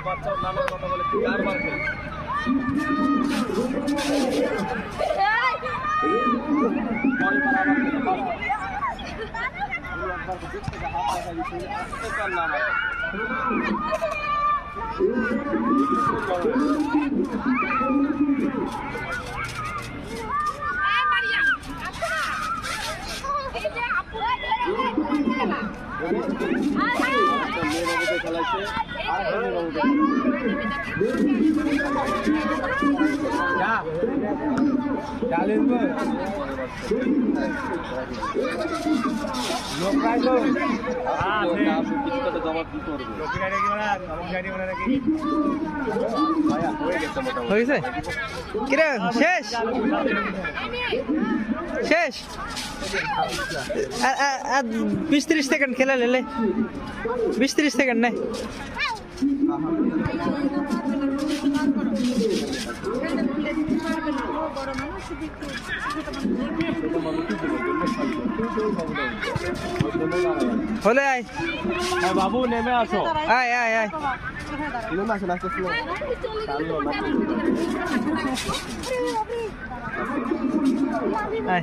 বাচ্চার নামের কথা বলে চারবার হয়েছে কিরে শেষ শেষ 20-30 সেকেন্ড খেলা লেলে 20-30 সেকেন্ড নেই হলে আয় বাবু নেমে আসো আয় আয় আয় নেমে আসো নাচতে আয়